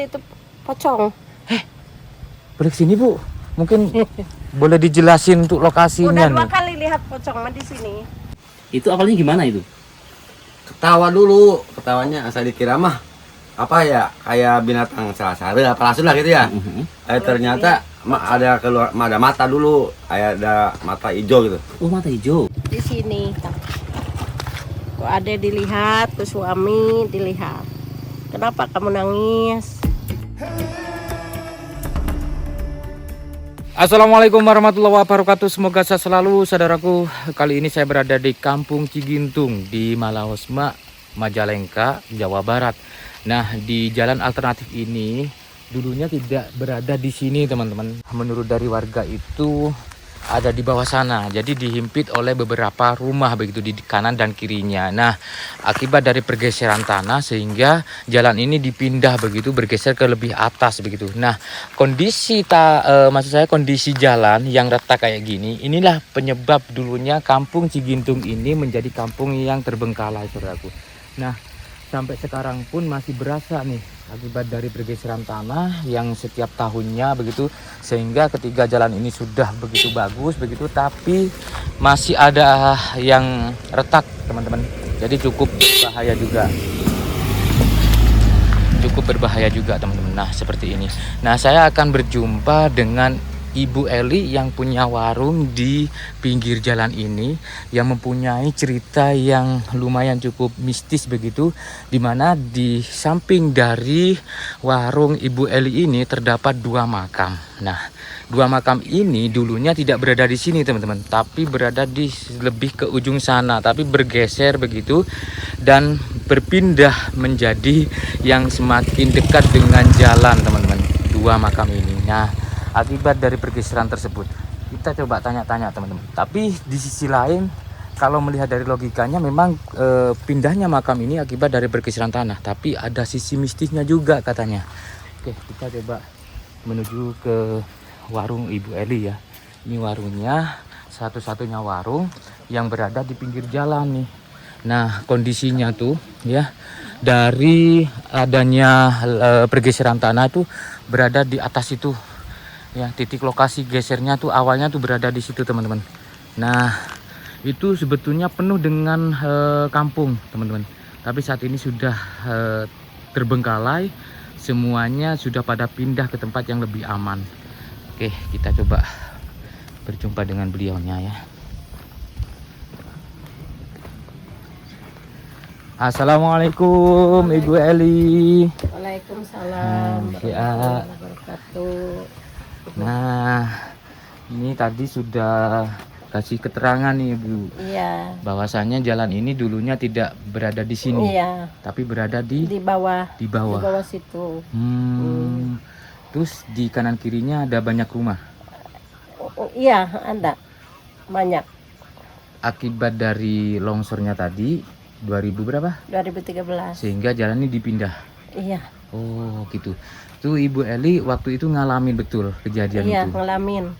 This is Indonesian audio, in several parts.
Itu pocong. Boleh kesini Bu? Mungkin boleh dijelasin untuk lokasinya Udah 2 nih. kali lihat pocong mah di sini. Itu awalnya gimana itu? Ketawa dulu, ketawanya asal dikira mah apa ya, kayak binatang sara-sara apa langsung lah gitu ya. Ternyata ada keluar, ada mata dulu, kayak ada mata hijau gitu. Oh, mata hijau. Di sini. Kok ada dilihat, ke suami dilihat. Kenapa kamu nangis? Assalamualaikum warahmatullahi wabarakatuh. Semoga sehat selalu saudaraku. Kali ini saya berada di Kampung Cigintung di Malahosma, Majalengka, Jawa Barat. Nah, di jalan alternatif ini dulunya tidak berada di sini, teman-teman. Menurut dari warga itu ada di bawah sana. Jadi dihimpit oleh beberapa rumah begitu di kanan dan kirinya. Nah, akibat dari pergeseran tanah sehingga jalan ini dipindah begitu, bergeser ke lebih atas begitu. Nah, maksud saya kondisi jalan yang retak kayak gini, inilah penyebab dulunya Kampung Cigintung ini menjadi kampung yang terbengkalai, saudaraku. Nah, sampai sekarang pun masih berasa nih akibat dari pergeseran tanah yang setiap tahunnya begitu, sehingga ketika jalan ini sudah begitu bagus begitu, tapi masih ada yang retak, teman-teman. Jadi cukup berbahaya juga teman-teman. Nah, seperti ini. Nah, saya akan berjumpa dengan Ibu Eli yang punya warung di pinggir jalan ini, yang mempunyai cerita yang lumayan cukup mistis begitu, dimana di samping dari warung Ibu Eli ini terdapat 2 makam. Nah, 2 makam ini dulunya tidak berada di sini, teman-teman, tapi berada di lebih ke ujung sana, tapi bergeser begitu dan berpindah menjadi yang semakin dekat dengan jalan, teman-teman. 2 makam ini. Nah, akibat dari pergeseran tersebut, kita coba tanya-tanya, teman-teman. Tapi di sisi lain, kalau melihat dari logikanya, memang pindahnya makam ini akibat dari pergeseran tanah, tapi ada sisi mistisnya juga katanya. Oke, kita coba menuju ke warung Ibu Eli ya. Ini warungnya, satu-satunya warung yang berada di pinggir jalan nih. Nah, kondisinya tuh ya, dari adanya pergeseran tanah itu berada di atas itu. Ya, titik lokasi gesernya tuh awalnya tuh berada di situ, teman-teman. Nah, itu sebetulnya penuh dengan kampung, teman-teman. Tapi saat ini sudah terbengkalai, semuanya sudah pada pindah ke tempat yang lebih aman. Oke, kita coba berjumpa dengan beliaunya ya. Assalamualaikum Ibu Eli. Waalaikumsalam warahmatullahi wabarakatuh. Nah, ini tadi sudah kasih keterangan nih Bu. Iya. Bahwasanya jalan ini dulunya tidak berada di sini. Iya. Tapi berada di bawah. Di bawah. Di bawah situ. Terus di kanan kirinya ada banyak rumah. Iya, ada. Banyak. Akibat dari longsornya tadi 2000 berapa? 2013. Sehingga jalan ini dipindah. Iya. Oh, gitu. Tuh Ibu Eli waktu itu ngalamin betul kejadian Iya, itu. ngalamin.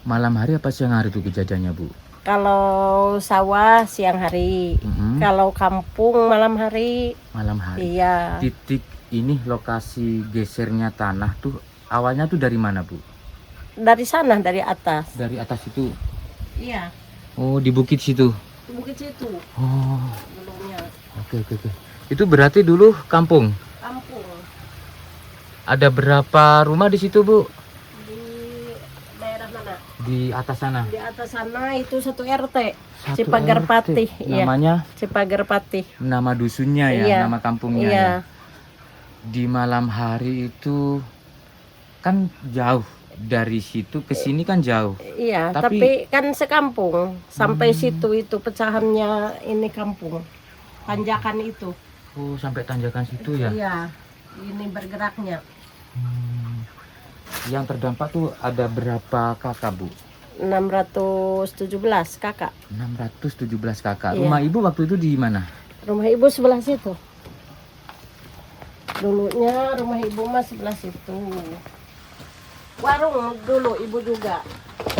Malam hari apa siang hari itu kejadiannya, Bu? Kalau sawah siang hari, kalau kampung malam hari. Malam hari. Iya. Titik ini lokasi gesernya tanah tuh awalnya tuh dari mana, Bu? Dari sana, dari atas. Dari atas itu. Iya. Oh, di bukit situ. Di bukit situ. Oh. Dulunya. Oke. Itu berarti dulu kampung. Kampung. Ada berapa rumah di situ, Bu? Di daerah mana? Di atas sana. Di atas sana itu 1 RT. Satu Cipagerpati. RT. Namanya? Cipagerpati. Nama dusunnya ya, Iya. nama kampungnya Iya. ya. Di malam hari itu kan jauh dari situ ke sini kan jauh. Iya, Tapi tapi kan sekampung. Sampai situ itu pecahannya ini kampung. Tanjakan itu. Oh, sampai tanjakan situ ya. Iya. Ini bergeraknya. Yang terdampak tuh ada berapa kakak, Bu? 617 kakak. 617 kakak. Iya. Rumah Ibu waktu itu di mana? Rumah ibu sebelah situ. Dulunya rumah ibu mah sebelah situ. Warung dulu ibu juga.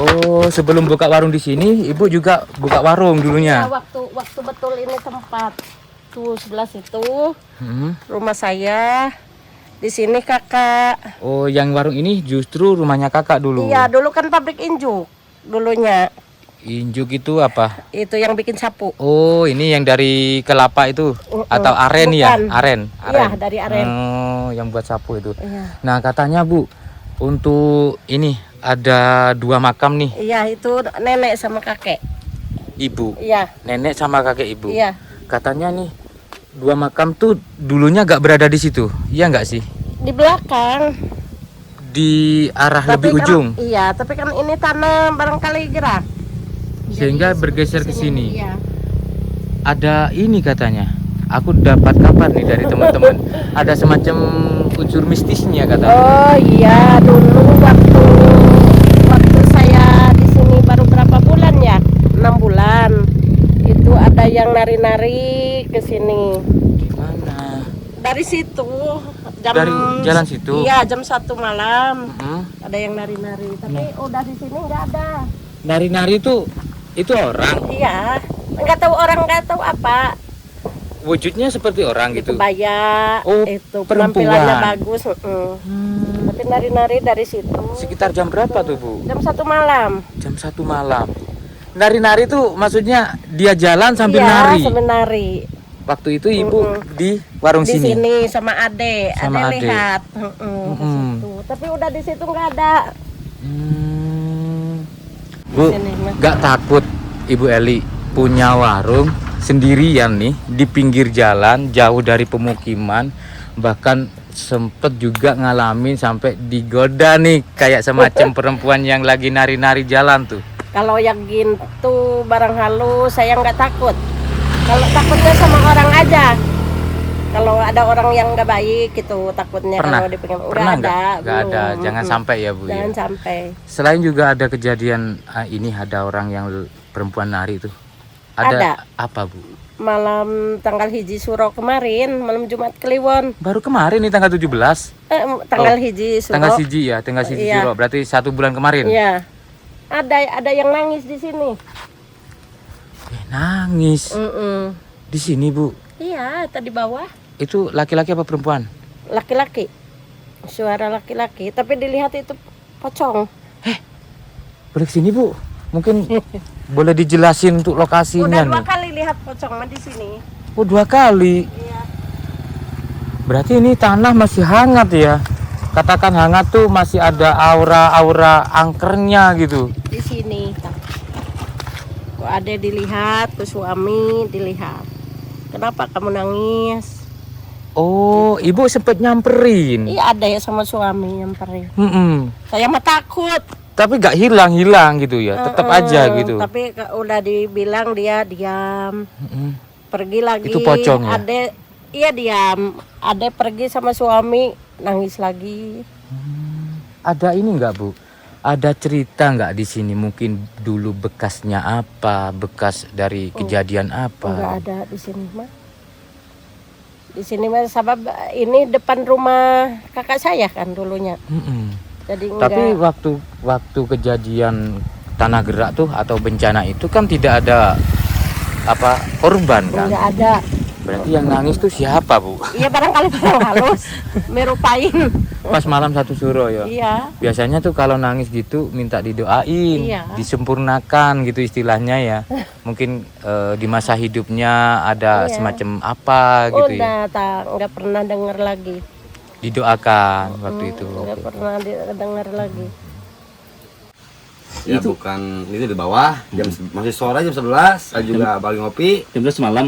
Oh, sebelum buka warung di sini, Ibu juga buka warung dulunya. Ya, waktu betul ini tempat tuh sebelah situ. Rumah saya. Di sini kakak. Oh, yang warung ini justru rumahnya kakak dulu. Iya, dulu kan pabrik injuk dulunya. Injuk itu apa? Itu yang bikin sapu. Oh, ini yang dari kelapa itu atau aren ya? Bukan. Aren. Iya, dari aren. Oh, yang buat sapu itu. Iya. Nah, katanya Bu, untuk ini ada 2 makam nih, Iya, itu nenek sama kakek. Ibu. Iya. Nenek sama kakek ibu. Iya. Katanya nih 2 makam tuh dulunya nggak berada di situ. Iya nggak sih? Di belakang. Di arah Tapi lebih kan- ujung. Iya, tapi kan ini tanah barangkali gerak. Sehingga Jadi, bergeser ke sini. Iya. Ada ini katanya. Aku dapat kabar nih dari teman-teman. Ada semacam unsur mistisnya katanya. Oh iya, dulu waktu saya di sini baru berapa bulan ya? 6 bulan. Itu ada yang nari-nari ke sini. Gimana? Dari situ Dari jalan situ? Iya, jam 1 malam. Hmm? Ada yang nari-nari, tapi udah di sini nggak ada. Nari-nari itu orang. Iya, nggak tahu orang, nggak tahu apa. Wujudnya seperti orang Itu gitu. baya, Oh, itu perempuan. penampilannya bagus. Tapi nari-nari dari situ. Sekitar jam berapa tuh Bu? Jam 1 malam. Jam 1 malam. Nari-nari tuh maksudnya dia jalan sambil Iya, nari. sambil nari. Waktu itu ibu di warung Di sini. sini sama ade, Sama ade ade. lihat. Ke situ. Tapi udah di situ nggak ada. Bu, Sini, Mas. nggak takut Ibu Eli punya warung sendirian nih di pinggir jalan jauh dari pemukiman, bahkan sempet juga ngalamin sampai digoda nih kayak semacam perempuan yang lagi nari-nari jalan tuh. Kalau yang gitu barang halus saya nggak takut. Kalau takutnya sama orang aja. Kalau ada orang yang nggak baik gitu takutnya Pernah? kalau dipegang. Udah Pernah ada. nggak ada, belum. jangan sampai ya Bu. Jangan Ya. sampai. Selain juga ada kejadian ini ada orang yang perempuan nari tuh. Ada. Apa Bu? Malam tanggal hiji Suro kemarin, malam Jumat Kliwon. Baru kemarin nih tanggal 17. Tanggal Oh, hiji Suro. Tanggal siji ya, tanggal siji Iya. Suro. Berarti 1 bulan kemarin. Iya. Ada yang nangis di sini. Nangis. Di sini Bu. Iya, tadi bawah. Itu laki-laki apa perempuan? Laki-laki. Suara laki-laki, tapi dilihat itu pocong. Boleh kesini Bu? Mungkin boleh dijelasin untuk lokasinya Udah 2 nih. kali lihat pocong mah di sini. Oh 2 kali. Iya. Berarti ini tanah masih hangat ya. Katakan hangat tuh masih ada aura-aura angkernya gitu. Di sini. Kok ada dilihat, ke suami dilihat. Kenapa kamu nangis? Oh, ibu sempet nyamperin. Iya ada ya sama suami yang perih. Saya mah takut. Tapi gak hilang-hilang gitu ya, tetap aja gitu. Tapi udah dibilang dia diam. Pergi lagi. Itu pocong ya? Iya diam. Ade pergi sama suami nangis lagi. Ada ini nggak Bu? Ada cerita nggak di sini? Mungkin dulu bekasnya apa? Bekas dari kejadian apa? Enggak ada di sini mah. Di sini mah sabab ini depan rumah kakak saya kan dulunya. Jadi enggak. Tapi waktu kejadian tanah gerak tuh atau bencana itu kan tidak ada apa korban kan? Enggak ada. Berarti yang nangis tuh siapa Bu? Iya barangkali barang halus merupain. Pas malam 1 Suro ya. Iya. Biasanya tuh kalau nangis gitu minta didoain, Iya. disempurnakan gitu istilahnya ya. Mungkin di masa hidupnya ada Iya. semacam apa gitu ya. Udah tak enggak pernah dengar lagi. Didoakan waktu itu. Enggak pernah dengar lagi. Ya bukan itu di bawah masih sore jam 11 saya juga lagi ngopi. Jam 11 malam.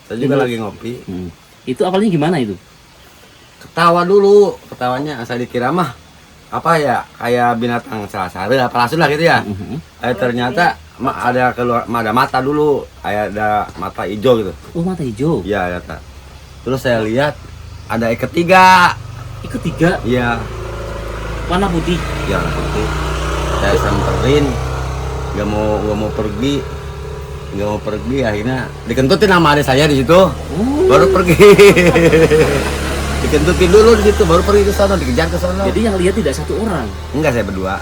Saya juga lagi ngopi. Itu awalnya gimana itu? Ketawa dulu, ketawanya saya dikira mah apa ya kayak binatang sara-sara apa langsung lah gitu ya. Ternyata ada mata dulu, kayak ada mata hijau gitu. Oh, mata hijau. Iya, ya tak. Terus saya lihat ada ikat 3. Ikut 3 Iya, warna putih. ya putih. Saya samperin, nggak mau pergi, akhirnya dikentutin sama adik saya di situ, baru pergi. Dikentutin dulu di situ, baru pergi ke sana, dikejar ke sana. Jadi yang lihat tidak 1 orang. Enggak, saya berdua.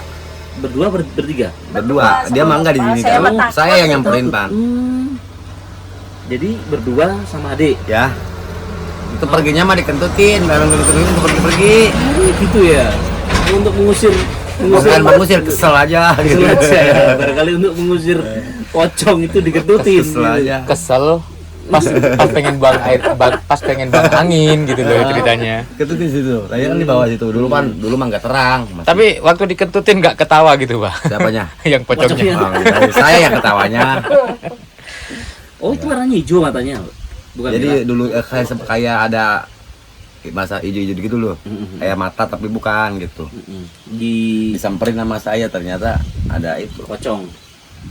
Berdua bertiga. Berdua, dia mah enggak di sini. Saya mah takut. Saya yang nyamperin, Pan. Jadi berdua sama adik. Ya, Itu perginya mah dikentutin, baru dikentutin itu pergi-pergi. Gitu ya. Untuk mengusir Bukan mengusir, kesel aja gitu. sengaja ya. Barangkali untuk mengusir pocong itu diketutin. Kesel aja. Kesel pas pengen buang air, pas pengen buang angin gitu loh ceritanya. Ketutin situ. Saya kan di bawah situ. Dulu mah nggak terang. Masih. Tapi waktu dikentutin nggak ketawa gitu pak? Siapanya? Yang pocongnya. Pocongnya. Saya yang ketawanya. Oh itu warnanya hijau matanya. Bukan Jadi merah. dulu kayak ada masa hijau-hijau gitu loh. Mm-mm. Kayak mata tapi bukan gitu. Di Disamperin sama saya ternyata ada itu. pocong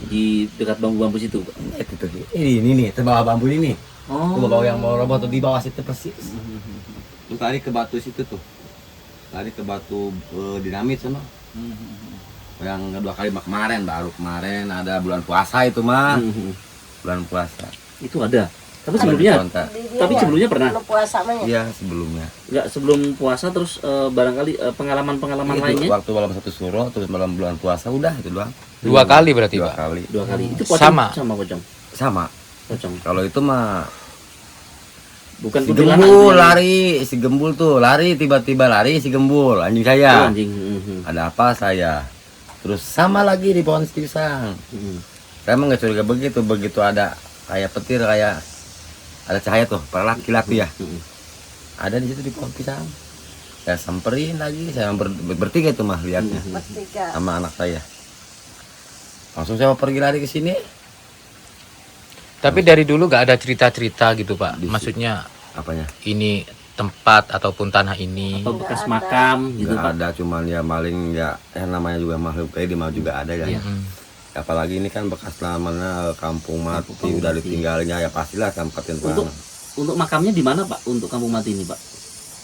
di dekat bambu-bambu situ. Pak. Itu ini nih, terbawah bambu ini. Oh. Tuh bawah yang mau robot tuh di bawah situ persis. Terus lari ke batu situ tuh. Lari ke batu dinamit sana. Yang kedua kali mah kemarin ada bulan puasa itu mah. Bulan puasa. Itu ada. Tapi sebelumnya, Kontak. tapi sebelumnya pernah. Belum puasa mah ya. Iya sebelumnya. Nggak sebelum puasa terus barangkali pengalaman-pengalaman Itu lainnya waktu malam satu suro terus malam bulan puasa udah itu doang. 2 kali berarti Dua pak. kali. 2 kali. Itu pocong Sama. sama pocong. Sama. Pocong. Kalau itu mah Bukan si kuntilanak gembul itu ya. lari, si gembul tuh lari tiba-tiba lari si gembul anjing Oh, saya. anjing. Ada apa saya? Terus sama lagi di pohon pisang. Saya emang nggak curiga begitu ada kayak petir kayak ada cahaya tuh, para laki-laki ya. Ada di situ di pohon pisang. Saya samperin lagi, saya bertiga itu mah lihatnya Bertiga. sama anak saya. Langsung saya pergi lari ke sini. Tapi dari dulu nggak ada cerita-cerita gitu pak. Di- Maksudnya Apanya? ini tempat ataupun tanah ini. Atau bekas makam gitu Nggak Pak. ada, cuman ya maling ya, namanya juga makhluk kayak di mah juga ada ya. Iya. Apalagi ini kan bekas namanya kampung mati, udah ditinggalnya ya pastilah tempat yang Untuk untuk makamnya di mana Pak? Untuk kampung mati ini Pak?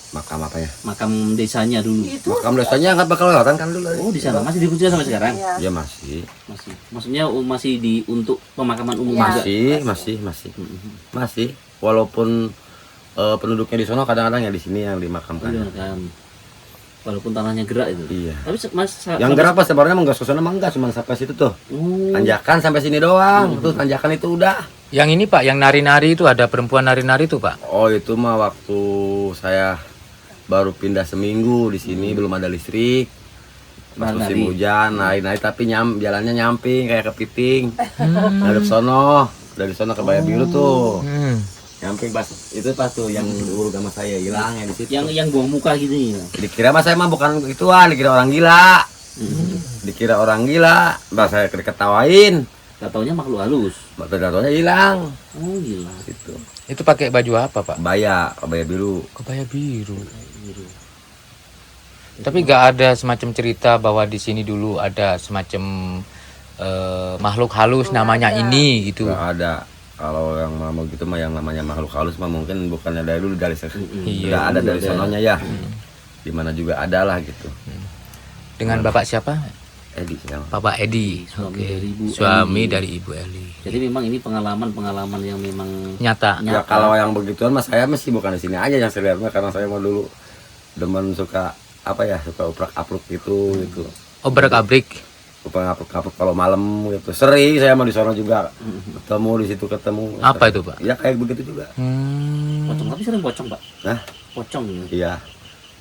makam apa ya? Makam desanya dulu. Itu Makam desanya nggak bakal lewatan kan dulu. Oh di sana masih dikunci sampai sekarang? ya. Ya masih. Masih. Maksudnya masih di untuk pemakaman umum Ya. juga. Masih. Walaupun penduduknya di sono kadang-kadang ya di sini yang Oh, dimakamkan. di makam. Walaupun tanahnya gerak itu. Iya. Tapi Yang gerak pas sebenarnya mah nggak ke sono mah enggak, cuma sampai situ tuh. Oh. Tanjakan sampai sini doang. Tuh tanjakan itu udah. Yang ini pak, yang nari-nari itu ada perempuan nari-nari itu pak. Oh itu mah waktu saya baru pindah seminggu di sini belum ada listrik. Pas musim Nari. hujan, nari-nari tapi jalannya nyamping kayak kepiting. Ngadep sono, dari sono ke Bayar Biru tuh. Nyamping pas itu pas tuh yang urut sama saya hilang ya di situ. Yang buang muka gitu ya. Dikira mas saya mah bukan ituan, dikira orang gila. Dikira orang gila, bah saya ketawain. Gak taunya makhluk halus. Datonya hilang. Oh gila. Gitu. Itu pakai baju apa pak? Kebaya biru. Kebaya biru. Tapi nggak ada semacam cerita bahwa di sini dulu ada semacam makhluk halus namanya ini gitu. Gak ada. Kalau yang mau gitu mah yang namanya makhluk halus mah mungkin bukannya dari dulu dari Iya, udah ada dari ada. sononya ya. Dimana juga ada lah gitu. Dengan bapak siapa? Edi yang Bapak Edi. Suami Oke. dari Ibu Suami Eli. dari Ibu Eli. Jadi memang ini pengalaman-pengalaman yang memang Nyata. ya kalau yang begituan mas saya masih bukan di sini aja yang saya lihat mah karena saya mau dulu demen suka apa ya suka uprak-apruk gitu. Obrak-abrik. Uprak-apruk kalau malam gitu. Sering saya mau di sono juga ketemu di situ ketemu. Apa itu pak? Ya kayak begitu juga. pocong. Tapi sering pocong Pak. Nah, Pocong gitu. iya.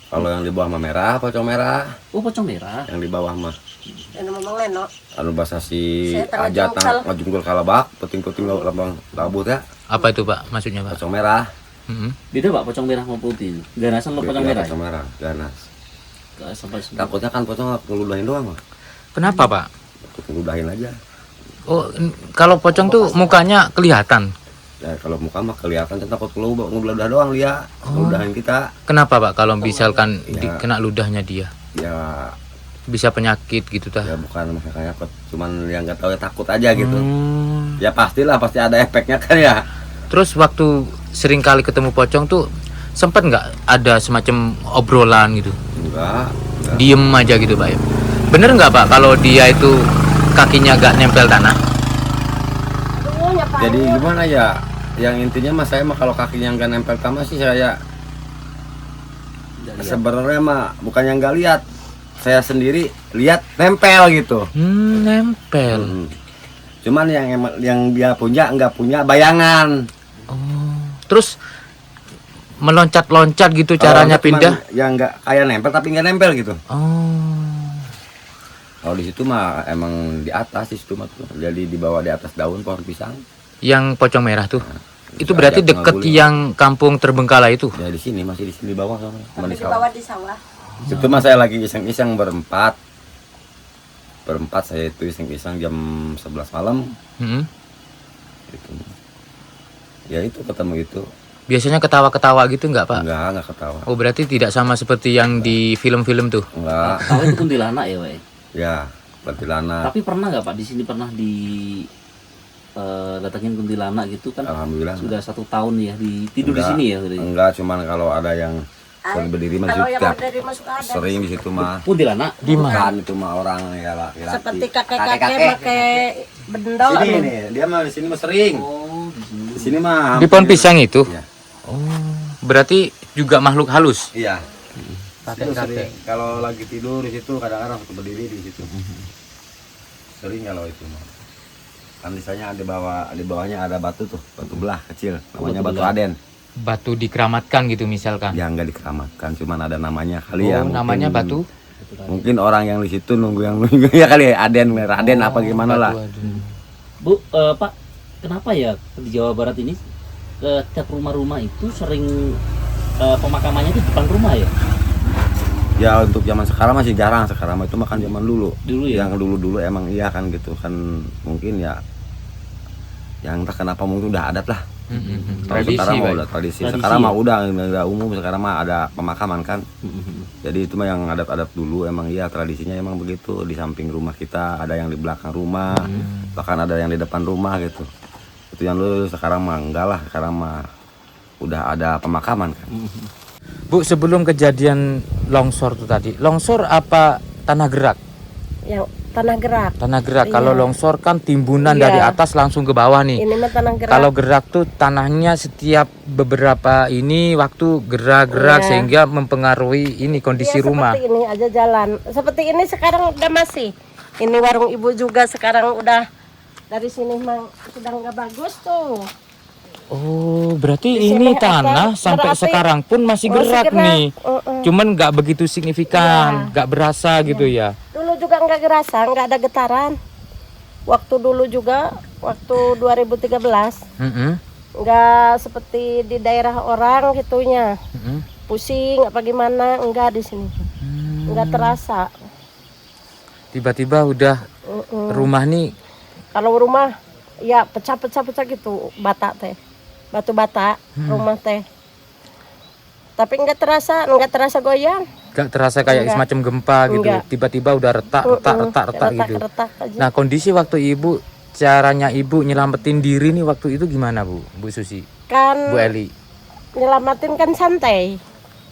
Kalau yang di bawah mah merah, pocong merah. Oh pocong merah. Yang di bawah mah Ini ngomong Leno. anu bahasa si Saya tahu ajat jungkal. ngajungkul kalabak, puting-puting lambang labut ya, Apa itu pak? Maksudnya pak? pocong merah. Beda Pak pocong merah sama putih. Ganasan lo pocong Iya, merah. pocong merah, ganas. Sampai Takutnya kan pocong ngeludahin doang mah. Kenapa pak? Ngeludahin aja. Oh, kalau pocong tuh mukanya kelihatan. Ya kalau muka mah kelihatan takut ngeludah doang dia, ngeludahin kita. Kenapa pak? Kalau misalkan Ya. kena ludahnya dia, Ya bisa penyakit gitu tah? ya bukan makanya takut, cuman yang nggak tahu ya takut aja gitu. Hmm. Ya pastilah pasti ada efeknya kan ya. Terus waktu sering kali ketemu pocong tuh sempet nggak ada semacam obrolan gitu? Enggak. Diem aja gitu pak ya? Bener nggak pak kalau dia itu kakinya nggak nempel tanah? Aduh, nyapa. Jadi gimana ya? Yang intinya mah saya mah kalau kakinya nggak nempel tanah sih saya sebenarnya mah bukan yang nggak lihat, saya sendiri lihat nempel gitu. Nempel. Cuman yang dia punya nggak punya bayangan. Oh. Terus meloncat-loncat gitu caranya enggak, cuman pindah? yang nggak kayak nempel tapi nggak nempel gitu. Oh. Kalau di situ mah emang di atas, di situ mah tuh. Jadi dibawa di atas daun pohon pisang. Yang pocong merah tuh. Itu Bisa berarti ada deket pengaguling. yang kampung Terbengkalai itu. Ya di sini masih di sini di bawah sama. Cuma di Di sawah. bawah di sawah. Itu mah saya lagi iseng-iseng berempat. Berempat saya itu iseng-iseng jam 11 malam. Mm-mm. Gitu. Ya itu ketemu itu. Biasanya ketawa-ketawa gitu nggak Pak? Enggak ketawa. Oh berarti tidak sama seperti yang di film-film tuh. Enggak. Tahu itu kuntilanak ya, Wei. Ya, kuntilanak. Tapi pernah nggak Pak di sini pernah di datangin kuntilanak gitu kan? Alhamdulillah. Sudah 1 tahun ya tidur di Enggak, sini ya. Udah. Enggak, cuman kalau ada yang berdiri mah Kalau yang setiap berdiri masuk ada. sering di situ mah. Kuntilanak. Di mana? Bukan itu mah orang ya laki-laki. Seperti kakek-kakek pakai bendol. Sini nih, dia mah di sini mah sering. Oh, di sini. Di sini mah Di pohon hampir- pisang itu? Iya. Oh. Berarti juga makhluk halus? Iya. Itu Kakek-kakek. sering. Kalau lagi tidur di situ kadang-kadang suka berdiri di situ. Sering kalau itu mah. Kan misalnya di bawahnya ada batu tuh, batu belah kecil, namanya Batu batu belah. Aden. Batu dikeramatkan gitu misalkan. Yang enggak dikeramatkan, cuman ada namanya kali Oh, ya. mungkin- namanya batu? Mungkin orang yang di situ nunggu yang nunggu ya kali ya, Aden, Raden apa gimana lah. Batu Aden. Bu, Pak, kenapa ya di Jawa Barat ini tiap rumah-rumah itu sering pemakamannya itu depan rumah ya? Ya untuk zaman sekarang masih jarang, sekarang mah itu makan zaman dulu. Dulu ya? Yang dulu emang iya kan gitu kan, mungkin ya yang entah kenapa mungkin udah adat lah. Mm-mm. Kalau Tradisi, sekarang mah Pak. udah tradisi. Tradisi Sekarang ya? mah udah umum, sekarang mah ada pemakaman kan. Jadi itu mah yang adat-adat dulu emang iya tradisinya emang begitu. Di samping rumah kita ada yang di belakang rumah, bahkan ada yang di depan rumah gitu. Itu yang dulu, sekarang mah enggak lah, sekarang mah udah ada pemakaman kan. Bu, sebelum kejadian longsor tuh tadi, longsor apa tanah gerak? Yang tanah gerak. Tanah gerak. Iya. Kalau longsor kan timbunan Iya. dari atas langsung ke bawah nih. Ini mah tanah gerak. Kalau gerak tuh tanahnya setiap beberapa ini waktu gerak-gerak Iya. sehingga mempengaruhi ini kondisi Iya, rumah. seperti ini aja jalan. Seperti ini sekarang udah masih. Ini warung ibu juga sekarang udah dari sini mah sedang nggak bagus tuh. Oh, berarti Di ini sini tanah ada, sampai berarti sekarang pun masih masih gerak gerak. nih. Uh-uh. Cuman nggak begitu signifikan, Iya. nggak berasa gitu ya. Dulu juga nggak gerasa, nggak ada getaran. Waktu dulu juga, waktu 2013, Mm-mm, nggak seperti di daerah orang gitunya. mm-mm. Pusing apa gimana, enggak di sini. Nggak terasa. Tiba-tiba udah rumah nih. Kalau rumah, ya pecah-pecah gitu, bata teh. Batu bata, rumah teh. Tapi nggak terasa goyang. Gak terasa kayak Enggak. semacam gempa gitu. Enggak. Tiba-tiba udah retak gitu. Retak aja. Nah, kondisi waktu ibu, caranya ibu nyelamatin diri nih waktu itu gimana, Bu? Bu Susi, Kan Bu Eli. nyelamatin kan santai.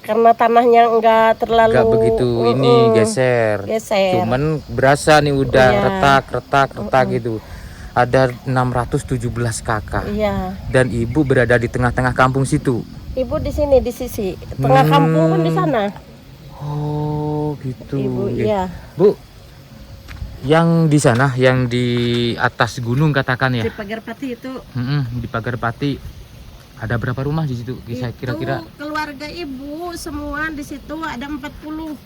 Karena tanahnya enggak terlalu Gak begitu ini geser. geser. Cuman berasa nih udah Iya. retak gitu. Ada 617 kakak. Iya. Dan ibu berada di tengah-tengah kampung situ. Ibu di sini di sisi tengah kampung pun di sana. Oh, gitu. Ibu Oke. iya. Bu, yang di sana, yang di atas gunung katakan ya. Di Pagar Pati itu Di Pagar Pati ada berapa rumah di situ? Bisa kira-kira itu keluarga ibu semua di situ ada 40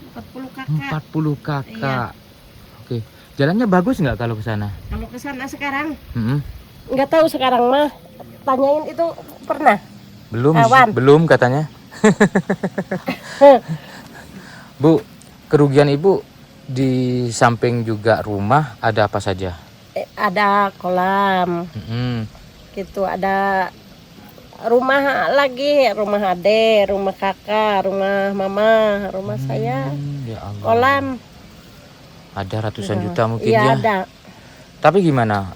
kakak. 40 kakak. Iya. Oke. Jalannya bagus nggak kalau ke sana? Kalau ke sana sekarang Mm-mm. nggak tahu sekarang mah. Tanyain itu pernah. Awan. Belum katanya. Bu, kerugian ibu di samping juga rumah ada apa saja? Ada kolam Mm-mm. gitu, ada rumah lagi, rumah ade, rumah kakak, rumah mama, rumah saya, Ya Allah. kolam. Ada ratusan juta mungkin Iya ya. ada. Tapi gimana?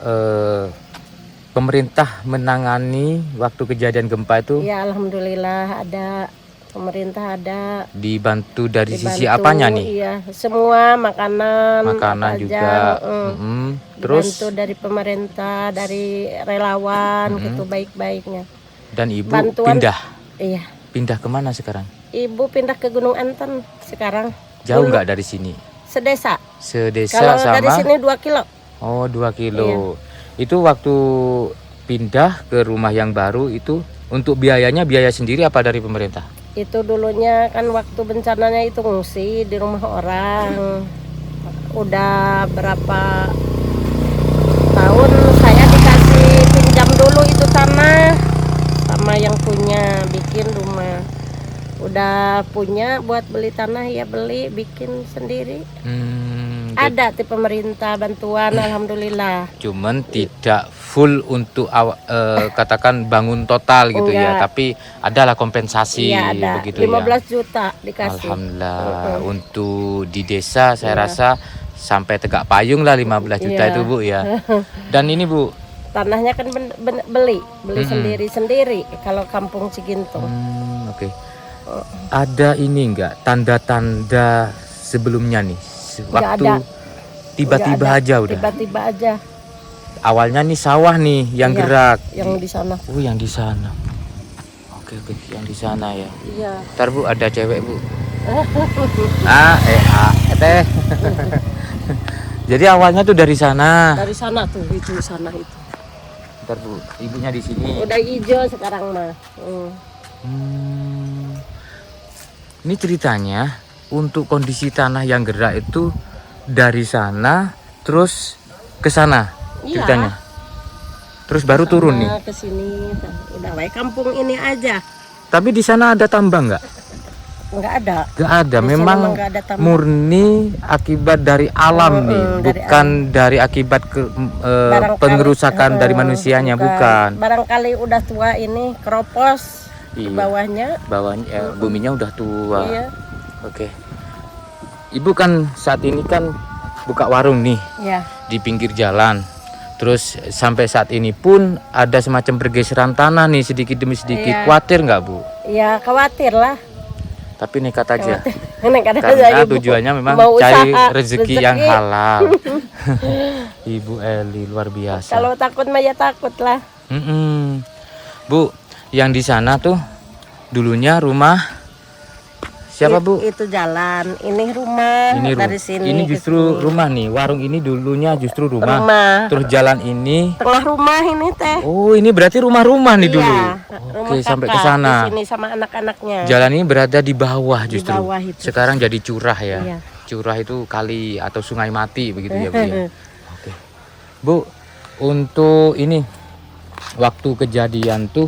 Pemerintah menangani waktu kejadian gempa itu Ya alhamdulillah ada, pemerintah ada. dibantu dari sisi Dibantu, apanya nih? Iya, semua makanan, Makanan apa juga. aja, Mm-mm. Terus dibantu dari pemerintah, dari relawan gitu baik-baiknya. dan ibu bantuan- pindah. Iya, Pindah kemana sekarang? ibu pindah ke Gunung Anten sekarang. Jauh Dulu nggak dari sini? Sedesa. Sedesa Kalau sama? dari sini 2 kilo. Oh, 2 kilo. Iya. Itu waktu pindah ke rumah yang baru itu Untuk biayanya biaya sendiri apa dari pemerintah? Itu dulunya kan waktu bencananya itu ngungsi di rumah orang. Udah berapa tahun saya dikasih pinjam dulu itu tanah sama yang punya bikin rumah. Udah punya buat beli tanah ya beli bikin sendiri. Ada di pemerintah bantuan alhamdulillah. Cuman tidak full untuk katakan bangun total gitu ya, Enggak. tapi adalah kompensasi Iya ada begitu 15 ya. juta dikasih. Alhamdulillah. Untuk di desa saya rasa sampai tegak payung lah 15 juta Iya. itu Bu ya. Dan ini Bu, Tanahnya kan beli sendiri-sendiri kalau kampung Cigintung. oke. Ada ini enggak tanda-tanda sebelumnya nih? Waktu ada. tiba-tiba Nggak ada. aja udah. Tiba-tiba aja Awalnya nih sawah nih yang Iya. gerak. yang di sana. Oh, yang di sana. Oke, yang di sana ya. Iya. Ntar Bu ada cewek Bu. Teh. Jadi awalnya tuh dari sana. Dari sana tuh, itu sana itu. Ntar Bu, ibunya di sini. Udah hijau sekarang mah. Ini ceritanya untuk kondisi tanah yang gerak itu dari sana terus ke sana Iya. ceritanya. Terus baru turun nih. Ke sini. Udah wae kampung ini aja. Tapi di sana ada tambang nggak? Enggak ada. Nggak ada. Di sana Memang emang nggak ada tambang. murni akibat dari alam nih, dari bukan dari akibat Barangkali- pengerusakan dari manusianya, bukan. Barangkali udah tua ini keropos Iya. bawahnya. Bawahnya buminya udah tua. Iya. Oke. Ibu kan saat ini kan buka warung nih Ya. di pinggir jalan. Terus sampai saat ini pun ada semacam pergeseran tanah nih sedikit demi sedikit. Iya. Khawatir nggak Bu? Ya khawatir lah. Tapi nekat aja. Karena Karena tujuannya memang mau cari usaha, rezeki yang halal. Ibu Eli luar biasa. Kalau takut mah ya takut lah. Bu, yang di sana tuh dulunya rumah siapa Bu? Itu jalan, ini rumah Ini dari sini. Ini ke justru sini. rumah nih. Warung ini dulunya justru rumah. Rumah. Terus jalan ini. Tengah rumah ini teh. Oh, ini berarti rumah-rumah nih Iya, dulu. rumah Oke, sampai ke kakak sana. Di sini sama anak-anaknya. Jalan ini berada di bawah Di justru. bawah itu. Sekarang jadi curah ya. Iya. Curah itu kali atau sungai mati begitu ya Bu ya. Oke. Bu, untuk ini waktu kejadian tuh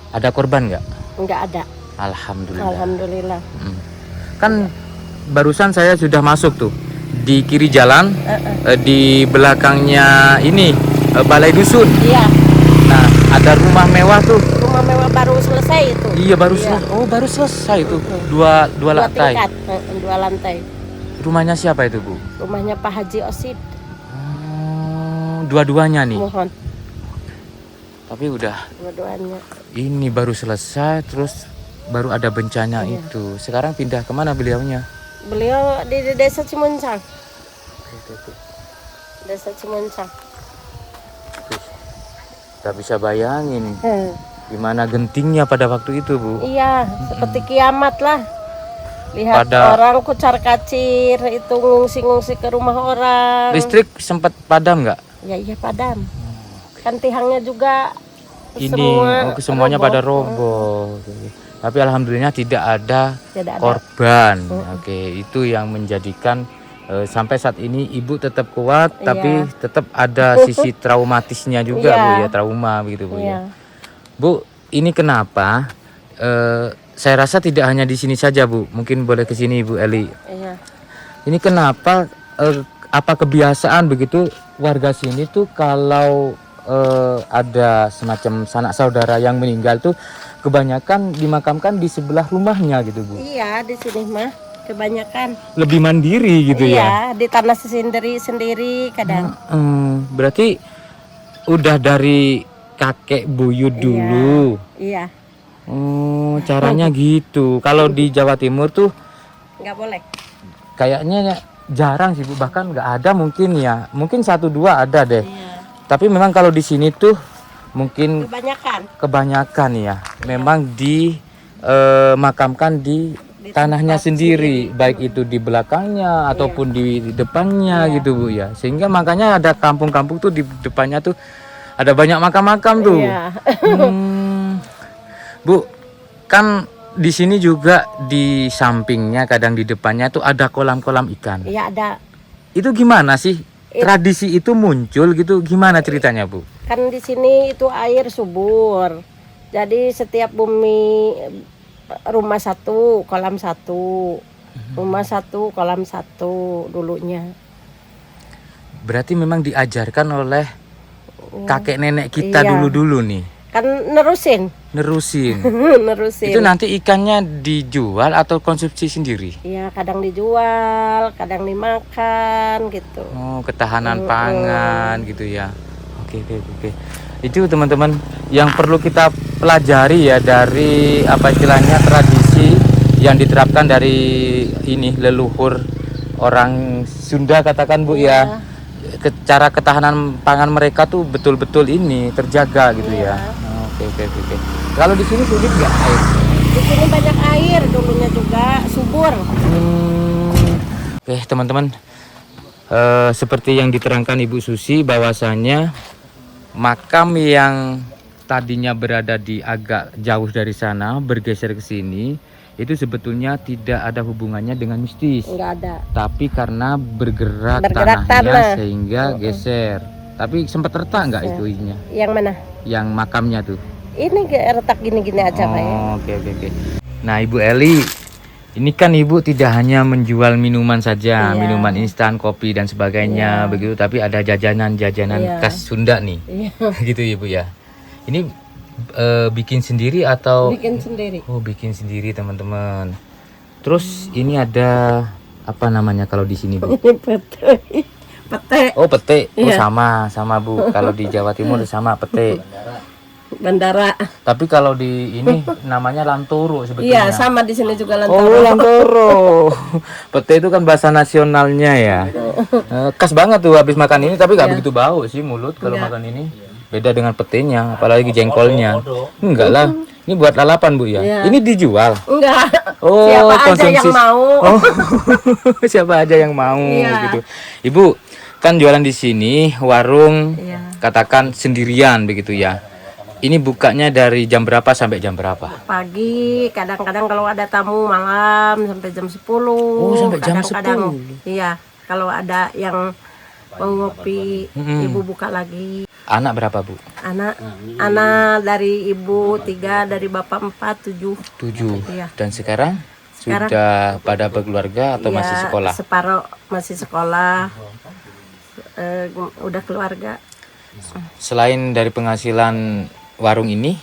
ada korban nggak? Enggak ada. Alhamdulillah. Alhamdulillah. Kan barusan saya sudah masuk tuh di kiri jalan, di belakangnya ini balai dusun. Iya, Nah, ada rumah mewah tuh. rumah mewah baru selesai itu. Iya, baru selesai. Oh, baru selesai itu. Dua lantai. Tingkat, 2 lantai. Rumahnya siapa itu, Bu? Rumahnya Pak Haji Osid. Dua-duanya nih. Mohon, Tapi udah dua-duanya. ini baru selesai, terus baru ada bencana Iya. itu. Sekarang pindah kemana beliaunya? Beliau di desa Cimuncang. Desa Cimuncang. Kita bisa bayangin gimana gentingnya pada waktu itu, Bu. Iya, seperti kiamat lah. Lihat Pada- orang kucar kacir itu ngungsi-ngungsi ke rumah orang. Listrik sempat padam nggak? Ya iya padam. Kan tiangnya juga Semuanya roboh. pada roboh. Tapi alhamdulillah tidak ada Tidak ada. korban. Oke, itu yang menjadikan sampai saat ini ibu tetap kuat, Iya. tapi tetap ada sisi traumatisnya juga, Iya. Bu ya, trauma begitu, Bu Iya. ya. Bu, ini kenapa? Saya rasa tidak hanya di sini saja, Bu. Mungkin boleh ke sini, Bu Eli. Iya. Ini kenapa? Apa kebiasaan begitu warga sini tuh kalau ada semacam sanak saudara yang meninggal tuh kebanyakan dimakamkan di sebelah rumahnya gitu, Bu. Iya, di sini mah kebanyakan. Lebih mandiri gitu ya. Iya, di tanah sendiri kadang. Berarti udah dari kakek buyut dulu. Iya, Oh, caranya gitu. Kalau di Jawa Timur tuh nggak boleh. kayaknya jarang sih, Bu. Bahkan nggak ada mungkin ya. Mungkin 1-2 ada deh. Iya. Tapi memang kalau di sini tuh mungkin kebanyakan ya. Memang dimakamkan di tanahnya tempat sendiri, baik itu di belakangnya ataupun di depannya gitu, Bu ya. Sehingga makanya ada kampung-kampung tuh di depannya tuh ada banyak makam-makam tuh. Iya. Bu, kan di sini juga di sampingnya, kadang di depannya tuh ada kolam-kolam ikan. Iya ada. Itu gimana sih? Tradisi itu muncul gitu, gimana ceritanya, Bu? Kan di sini itu air subur. Jadi setiap bumi rumah satu, kolam satu. Rumah satu, kolam satu dulunya. Berarti memang diajarkan oleh kakek nenek kita Iya. dulu-dulu nih. Kan nerusin. Nerusin. Nerusin. Itu nanti ikannya dijual atau konsumsi sendiri? Iya, kadang dijual, kadang dimakan gitu. Oh, ketahanan pangan gitu ya. Oke, oke, oke. Itu teman-teman yang perlu kita pelajari ya dari apa istilahnya tradisi yang diterapkan dari ini leluhur orang Sunda katakan Bu ya. Cara ketahanan pangan mereka tuh betul-betul ini terjaga gitu ya. Oke, oke, oke. Kalau di sini sulit nggak air? Di sini banyak air, dulunya juga subur. Oke teman-teman, seperti yang diterangkan Ibu Susi bahwasanya makam yang tadinya berada di agak jauh dari sana bergeser ke sini itu sebetulnya tidak ada hubungannya dengan mistis, Enggak ada. tapi karena bergerak Bergerak tanahnya tanah. sehingga geser. Tapi sempat retak nggak itu ininya? Yang mana? Yang makamnya tuh? Ini retak gini-gini aja Pak ya. Oke, oke, oke. Nah Ibu Eli, ini kan Ibu tidak hanya menjual minuman saja, Iya. minuman instan, kopi dan sebagainya begitu, tapi ada jajanan-jajanan Iya. khas Sunda nih. Iya. Gitu Ibu ya. Ini bikin sendiri atau Bikin sendiri. Oh, bikin sendiri teman-teman. Terus ini ada apa namanya kalau di sini Bu? Ini pete. Pete. Oh, pete. Oh, Iya. sama Bu. Kalau di Jawa Timur sama pete. Bandara. Tapi kalau di ini namanya lantoro Iya, sebetulnya. sama di sini juga Oh, lantoro. lantoro. Pete itu kan bahasa nasionalnya ya. Khas banget tuh habis makan ini, tapi nggak begitu bau sih mulut kalau makan ini. Beda dengan petenya, apalagi jengkolnya. Enggak lah. Ini buat lalapan Bu ya. Iya. Ini dijual. Enggak. Oh, Siapa aja konsumsi. yang mau. Oh. Siapa aja yang mau Iya. gitu. Ibu, kan jualan di sini warung Iya. katakan sendirian begitu ya. Ini bukanya dari jam berapa sampai jam berapa? Pagi, kadang-kadang kalau ada tamu malam sampai jam 10. Oh, sampai jam Kadang-kadang, 10. Iya, kalau ada yang mau ngopi, ibu buka lagi. Anak berapa Bu? Anak dari ibu 3, dari bapak 4, 7. 7. Iya. Dan sekarang Sekarang- sudah pada berkeluarga atau masih Iya, sekolah? Separuh masih sekolah. Udah keluarga. Selain dari penghasilan warung ini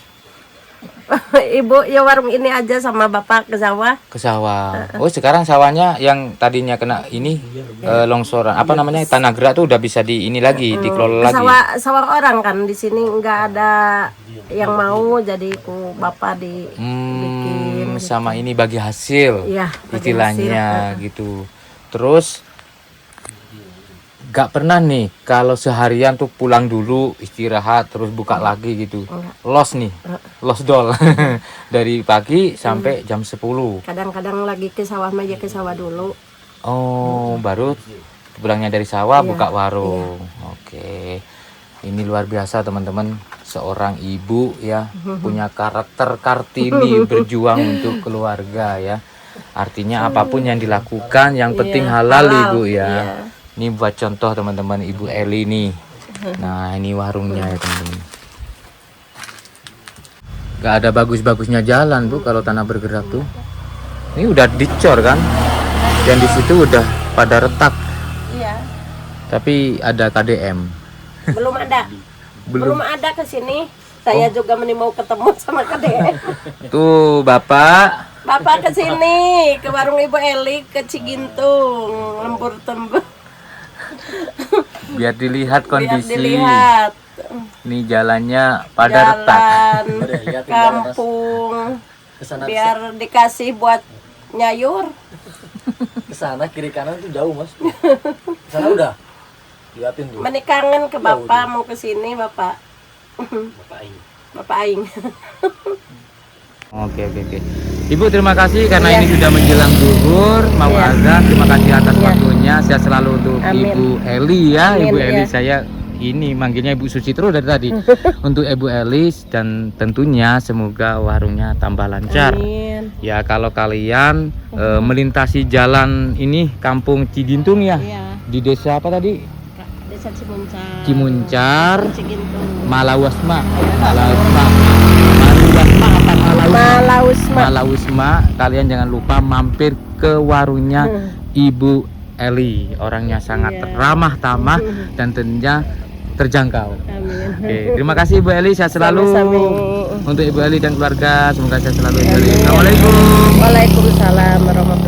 Ibu ya warung ini aja sama bapak ke sawah. ke sawah. Oh, sekarang sawahnya yang tadinya kena ini longsoran. Apa namanya? Tanah gerak tuh udah bisa di ini lagi, dikelola lagi. Sawah orang kan di sini nggak ada yang mau, jadi ku bapak dibikin. Sama ini bagi hasil. Iya, bagi istilahnya gitu. Terus gak pernah nih kalau seharian tuh pulang dulu istirahat terus buka lagi gitu. Los nih. Los dol. Dari pagi sampai jam 10. Kadang-kadang lagi ke sawah aja ke sawah dulu. Oh, baru pulangnya dari sawah Iya, buka warung. Oke. Ini luar biasa teman-teman. Seorang ibu ya punya karakter Kartini berjuang untuk keluarga ya. Artinya apapun yang dilakukan yang penting Iya, halal halal, Ibu ya. iya. Ini buat contoh teman-teman Ibu Eli nih. Nah, ini warungnya ya teman-teman. Gak ada bagus-bagusnya jalan Bu kalau tanah bergerak tuh. Ini udah dicor kan? Dan di situ udah pada retak. Iya. Tapi ada KDM. Belum ada. Belum. Belum ada ke sini. Saya juga mau ketemu sama Kade. Tuh Bapak. Bapak ke sini, ke warung Ibu Eli, ke Cigintung, Lembur Tembus. Biar dilihat Biar kondisi. dilihat Ini jalannya pada retak. jalan kampung. Biar dikasih buat nyayur. Kesana kiri kanan tuh jauh Mas. Kesana udah. Liatin tuh. Menikangen ke Bapak, mau ke sini Bapak. Bapak ini. Bapak Aing. Oke. Ibu terima kasih karena Iya. ini sudah menjelang zuhur mau Iya. azan. Terima kasih atas Iya. waktunya. Sehat selalu untuk Amin. Ibu Eli ya. Amin, Ibu Eli iya. saya ini manggilnya Ibu Susi terus dari tadi. Untuk Ibu Elis, dan tentunya semoga warungnya tambah lancar. Amin. Ya kalau kalian melintasi jalan ini Kampung Cigintung ya, Iya. di desa apa tadi? Desa Cimuncar. Cimuncar, Cigintung. Malausma, Malausma, Malausma apa Malausma? Malausma. Kalian jangan lupa mampir ke warungnya Ibu Eli. Orangnya sangat Iya. ramah tamah dan tentunya terjangkau. Amin. Oke, terima kasih Ibu Eli, sehat selalu. Sama-sama. Untuk Ibu Eli dan keluarga, semoga sehat selalu. Amin. Assalamualaikum. Waalaikumsalam warahmatullahi